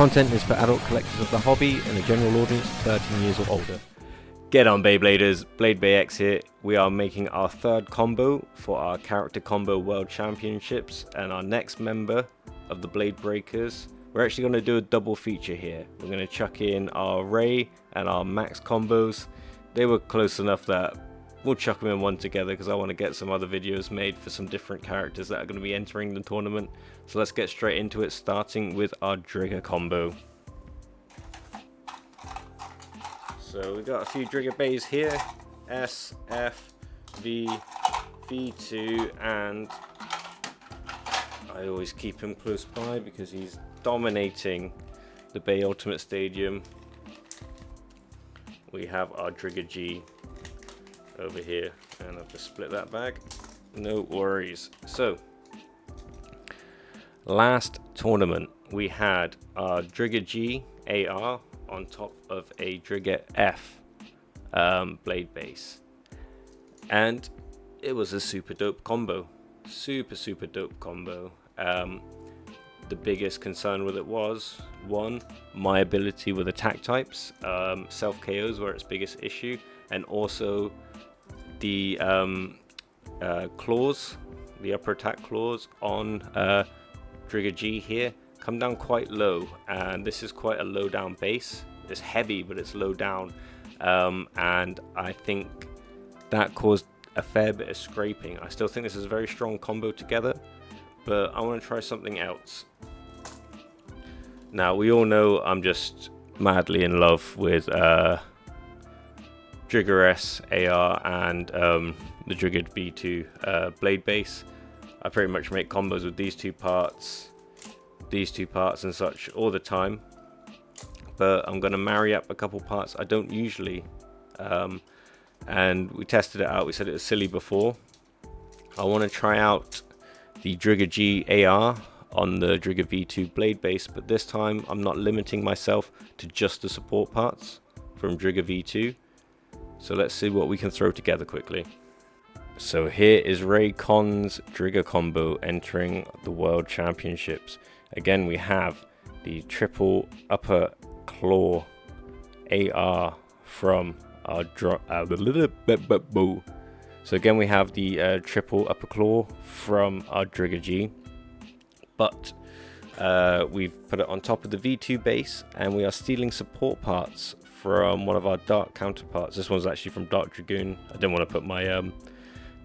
Content is for adult collectors of the hobby and a general audience of 13 years or older. Get on, Beybladers, Blade Bay X here. We are making our third combo for our Character Combo World Championships and our next member of the Blade Breakers. We're actually going to do a double feature here. We're going to chuck in our Ray and our Max combos. They were close enough that we'll chuck them in one together because I want to get some other videos made for some different characters that are going to be entering the tournament. So let's get straight into it, starting with our Drigger combo. So we've got a few Drigger bays here, S, F, V, V2, and I always keep him close by because he's dominating the Bay Ultimate Stadium. We have our Drigger G over here, and I've just split that bag, no worries. So, last tournament we had our Drigger G AR on top of a Drigger F blade base, and it was a super dope combo, super dope combo. The biggest concern with it was, one, my ability with attack types, self KOs were its biggest issue, and also the claws, the upper attack claws on Drigger G here come down quite low, and this is quite a low down base. It's heavy, but it's low down, and I think that caused a fair bit of scraping. I still think this is a very strong combo together, but I want to try something else. Now, we all know I'm just madly in love with Drigger S AR and the Drigger V2 blade base. I pretty much make combos with these two parts and such all the time, but I'm going to marry up a couple parts I don't usually, and we tested it out. We said it was silly before. I want to try out the Drigger G AR on the Drigger V2 blade base, but this time I'm not limiting myself to just the support parts from Drigger V2. So let's see what we can throw together quickly. So here is Ray Con's Drigger combo entering the World Championships. Again, we have the triple upper claw AR from our So again, we have the triple upper claw from our Drigger G, but we've put it on top of the V2 base, and we are stealing support parts from one of our dark counterparts. This one's actually from Dark Dragoon. I didn't want to put my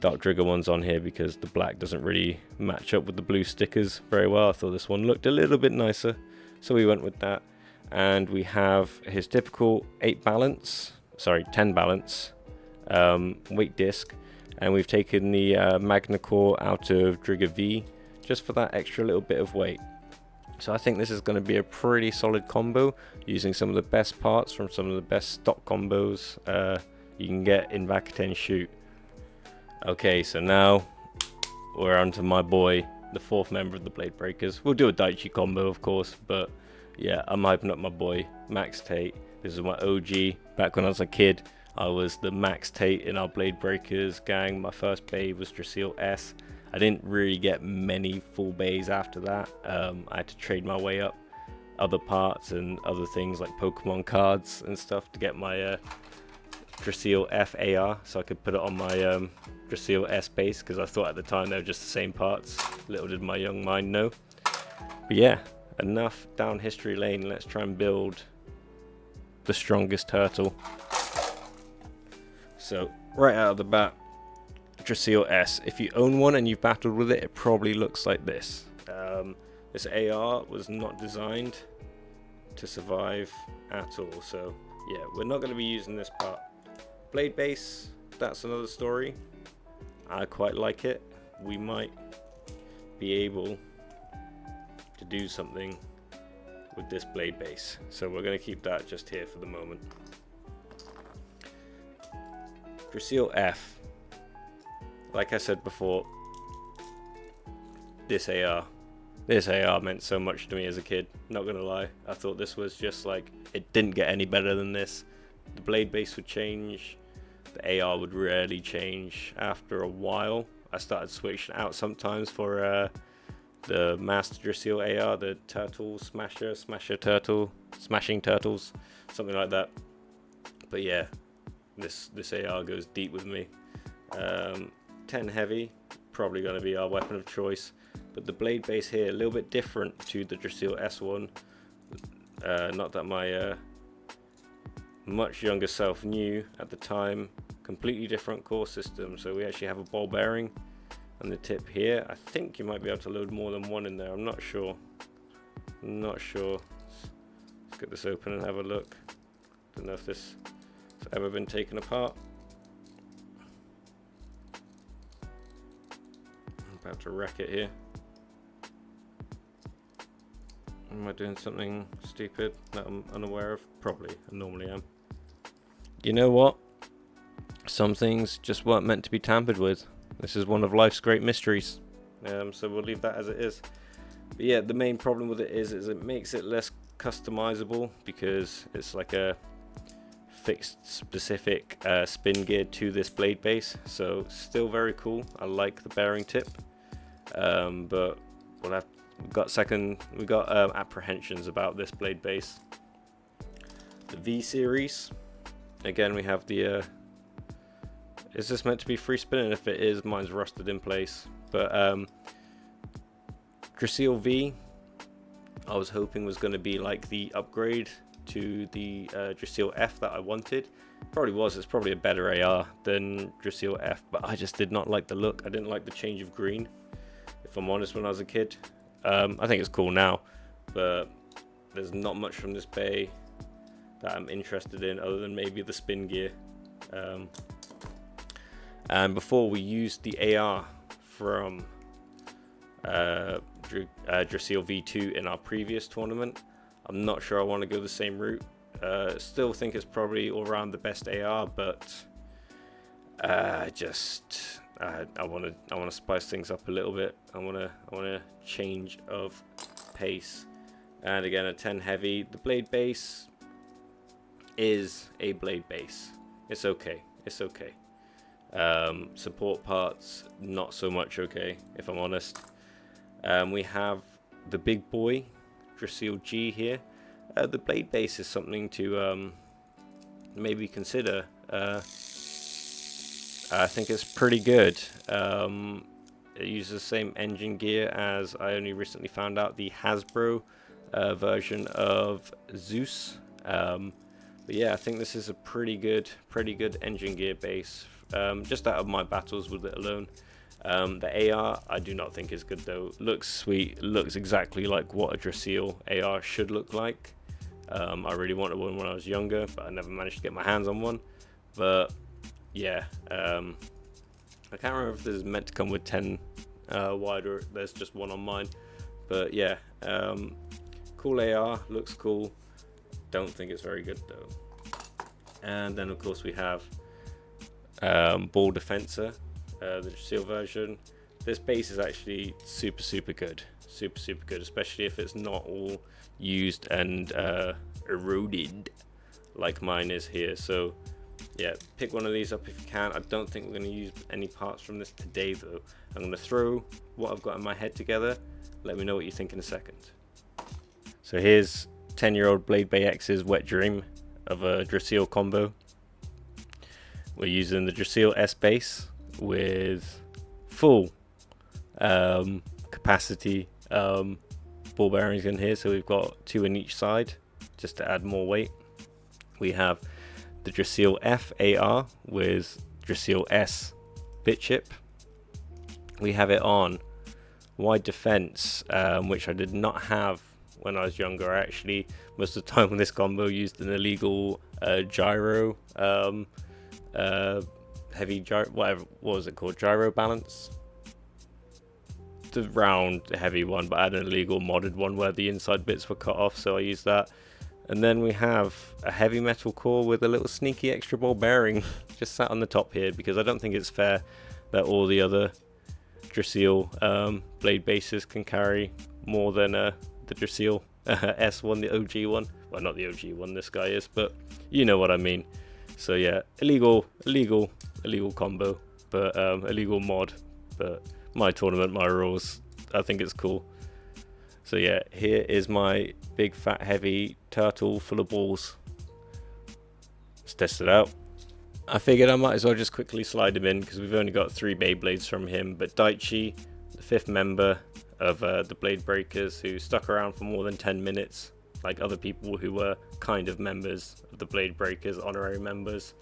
Dark Drigger ones on here because the black doesn't really match up with the blue stickers very well. I thought this one looked a little bit nicer, so we went with that. And we have his typical 10 balance weight disc, and we've taken the Magna Core out of Drigger V just for that extra little bit of weight. So I think this is going to be a pretty solid combo, using some of the best parts from some of the best stock combos you can get in Vakuten Shoot. Okay, so now we're on to my boy, the fourth member of the Blade Breakers. We'll do a Daichi combo, of course, but yeah, I'm hyping up my boy, Max Tate. This is my OG. Back when I was a kid, I was the Max Tate in our Blade Breakers gang. My first bay was Draciel S. I didn't really get many full bays after that. I had to trade my way up other parts and other things like Pokemon cards and stuff to get my Draciel F AR, so I could put it on my Draciel S base, because I thought at the time they were just the same parts. Little did my young mind know. But yeah, enough down history lane. Let's try and build the strongest turtle. So right out of the bat, Draciel S. If you own one and you've battled with it, it probably looks like this. This AR was not designed to survive at all, so yeah, we're not going to be using this part. Blade base, that's another story. I quite like it. We might be able to do something with this blade base, so we're going to keep that just here for the moment. Draciel F. Like I said before, this AR meant so much to me as a kid, not gonna lie. I thought this was just like, it didn't get any better than this. The blade base would change, the AR would rarely change. After a while, I started switching out sometimes for the Master Draciel AR, the Turtle Smasher Turtle, Smashing Turtles, something like that. But yeah, this AR goes deep with me. 10 heavy, probably going to be our weapon of choice. But the blade base here, a little bit different to the Draciel S1. Not that my much younger self knew at the time. Completely different core system. So we actually have a ball bearing on the tip here. I think you might be able to load more than one in there. I'm not sure. Let's get this open and have a look. Don't know if this has ever been taken apart. I'm about to wreck it here. Am I doing something stupid that I'm unaware of? Probably. I normally am. You know what? Some things just weren't meant to be tampered with. This is one of life's great mysteries. So we'll leave that as it is. But yeah, the main problem with it is it makes it less customizable because it's like a fixed specific spin gear to this blade base. So still very cool. I like the bearing tip. But we've got apprehensions about this blade base. The V series, again, we have the is this meant to be free spinning? If it is, mine's rusted in place. But Draciel V, I was hoping was going to be like the upgrade to the Draciel F that I wanted. Probably was. It's probably a better AR than Draciel F, but I just did not like the look. I didn't like the change of green, if I'm honest, when I was a kid. I think it's cool now, but there's not much from this bay that I'm interested in other than maybe the spin gear. And before we used the AR from Draciel V2 in our previous tournament, I'm not sure I want to go the same route. Still think it's probably all around the best AR, but I want to spice things up a little bit. I want a change of pace. And again, a 10 heavy. The blade base is a blade base. It's okay. Support parts, not so much okay, if I'm honest. We have the big boy Draciel G here. The blade base is something to maybe consider. I think it's pretty good. It uses the same engine gear as I only recently found out the Hasbro version of Zeus. But yeah, I think this is a pretty good engine gear base. Just out of my battles with it alone. The AR I do not think is good though. Looks sweet, looks exactly like what a Draciel AR should look like. I really wanted one when I was younger, but I never managed to get my hands on one. But yeah, I can't remember if this is meant to come with 10 wide or there's just one on mine. But yeah, cool AR, looks cool. Don't think it's very good though. And then of course we have Ball Defensor, the Draciel version. This base is actually super good, especially if it's not all used and eroded like mine is here. So yeah, pick one of these up if you can. I don't think we're going to use any parts from this today though. I'm going to throw what I've got in my head together. Let me know what you think in a second. So here's 10-year-old Blade Bay X's wet dream of a Draciel combo. We're using the Draciel S base with full capacity ball bearings in here, so we've got 2 in each side just to add more weight. We have the Draciel F AR with Draciel S bit chip. We have it on wide defense, which I did not have when I was younger. I actually, most of the time with this combo, used an illegal gyro, heavy gyro, what was it called? Gyro balance? The round, heavy one, but I had an illegal modded one where the inside bits were cut off, so I used that. And then we have a heavy metal core with a little sneaky extra ball bearing just sat on the top here, because I don't think it's fair that all the other Draciel blade bases can carry more than the Draciel S1, the OG one. Well, not the OG one, this guy is, but you know what I mean. So yeah, illegal combo, but illegal mod. But my tournament, my rules, I think it's cool. So yeah, here is my big fat heavy turtle full of balls. Let's test it out. I figured I might as well just quickly slide him in because we've only got 3 Beyblades from him. But Daichi, the 5th member of the Blade Breakers, who stuck around for more than 10 minutes, like other people who were kind of members of the Blade Breakers, honorary members.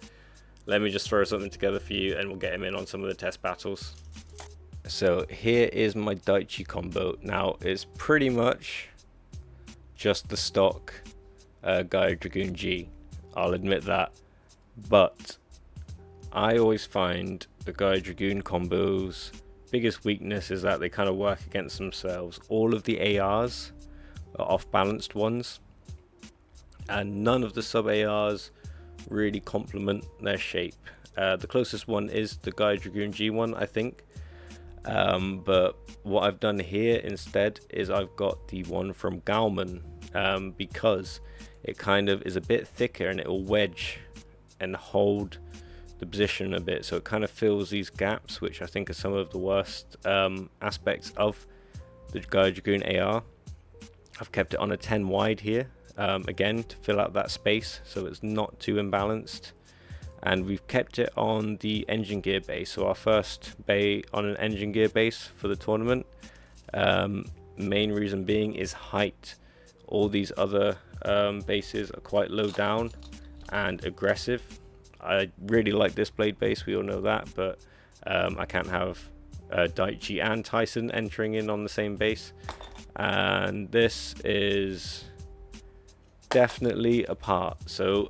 Let me just throw something together for you and we'll get him in on some of the test battles. So here is my Daichi combo. Now it's pretty much just the stock Gaia Dragoon G, I'll admit that. But I always find the Gaia Dragoon combos biggest weakness is that they kind of work against themselves. All of the ARs are off-balanced ones, and none of the sub-ARs really complement their shape. The closest one is the Gaia Dragoon G one, I think. But what I've done here instead is I've got the one from Galman, because it kind of is a bit thicker and it will wedge and hold the position a bit, so it kind of fills these gaps, which I think are some of the worst aspects of the Gaia Dragoon AR. I've kept it on a 10 wide here, again to fill out that space so it's not too imbalanced, and we've kept it on the engine gear base, so our first bay on an engine gear base for the tournament. Main reason being is height. All these other bases are quite low down and aggressive. I really like this blade base, we all know that, but I can't have Daichi and Tyson entering in on the same base, and this is definitely a part. So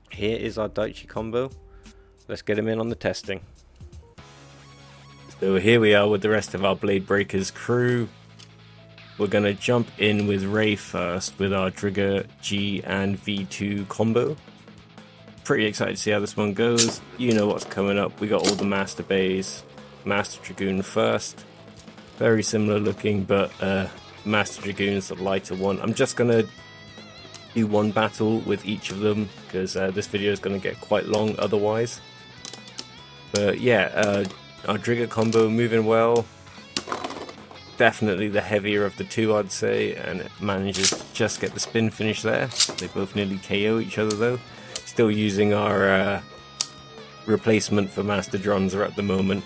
here is our Daichi combo. Let's get him in on the testing. So here we are with the rest of our Blade Breakers crew. We're gonna jump in with Ray first with our Drigger G and V2 combo. Pretty excited to see how this one goes. You know what's coming up. We got all the Master Bays. Master Dragoon first. Very similar looking, but Master Dragoon is the lighter one. I'm just gonna do one battle with each of them because this video is gonna get quite long otherwise. But yeah, our Drigger combo moving well. Definitely the heavier of the two, I'd say, and it manages to just get the spin finish there. They both nearly KO each other though. Still using our replacement for Master Dranzer at the moment.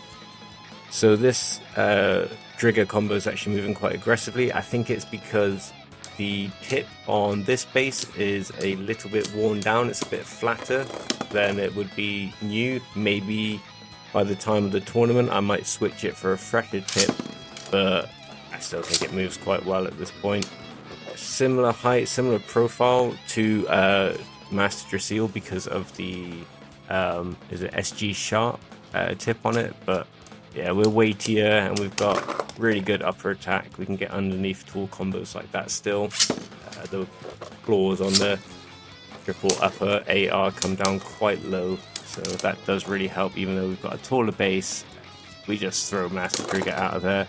So this Drigger combo is actually moving quite aggressively. I think it's because the tip on this base is a little bit worn down. It's a bit flatter than it would be new. Maybe by the time of the tournament I might switch it for a fresher tip, but I still think it moves quite well at this point. Similar height, similar profile to Master Draciel because of the is it SG sharp tip on it, but yeah, we're weightier and we've got really good upper attack. We can get underneath tool combos like that still. The claws on the triple upper AR come down quite low, so that does really help. Even though we've got a taller base, we just throw Master Drigger out of there.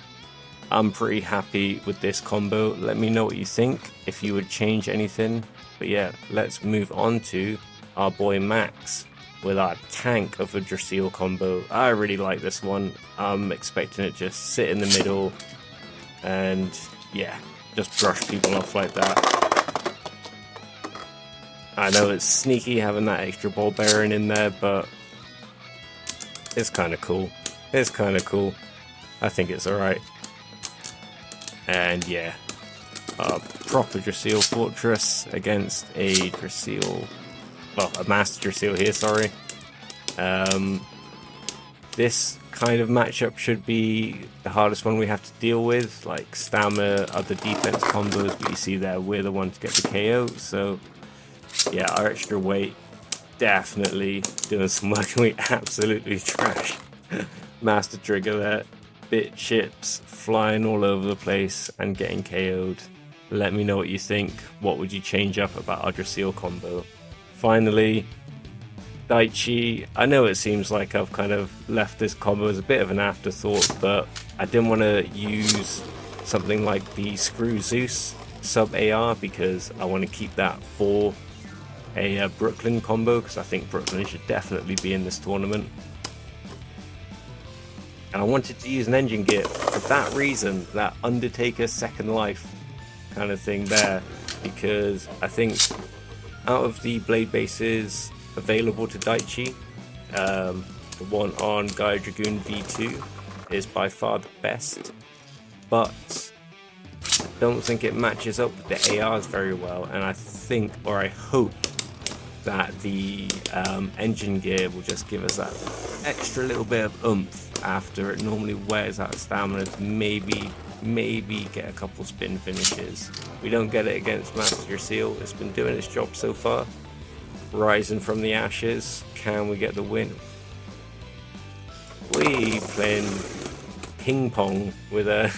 I'm pretty happy with this combo. Let me know what you think, if you would change anything. But yeah, let's move on to our boy Max with our tank of a Draciel combo. I really like this one. I'm expecting it to just sit in the middle and yeah, just brush people off like that. I know it's sneaky having that extra ball bearing in there, but it's kind of cool. It's kind of cool. I think it's alright. And yeah, a proper Draciel Fortress against a Draciel, well, a Master Draciel here, sorry. This kind of matchup should be the hardest one we have to deal with, like stamina, other defense combos, but you see there, we're the ones to get the KO, so yeah, our extra weight definitely doing some work, and we absolutely trash Master Drigger there. Bit chips flying all over the place and getting KO'd. Let me know what you think. What would you change up about our Draciel combo? Finally, Daichi. I know it seems like I've kind of left this combo as a bit of an afterthought, but I didn't want to use something like the Screw Zeus sub AR because I want to keep that for a Brooklyn combo, because I think Brooklyn should definitely be in this tournament. And I wanted to use an engine gear for that reason, that Undertaker Second Life kind of thing there, because I think out of the blade bases available to Daichi, the one on Gaia Dragoon V2 is by far the best, but I don't think it matches up with the ARs very well, and I think, or I hope, that the engine gear will just give us that extra little bit of oomph after it normally wears out stamina to maybe get a couple spin finishes. We don't get it against Master Draciel. It's been doing its job so far. Rising from the ashes, can we get the win? We playing ping pong with a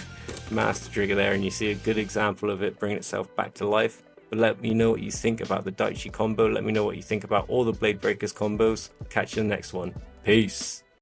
Master Drigger there, and you see a good example of it bringing itself back to life. But let me know what you think about the Daichi combo. Let me know what you think about all the Blade Breakers combos. Catch you in the next one. Peace.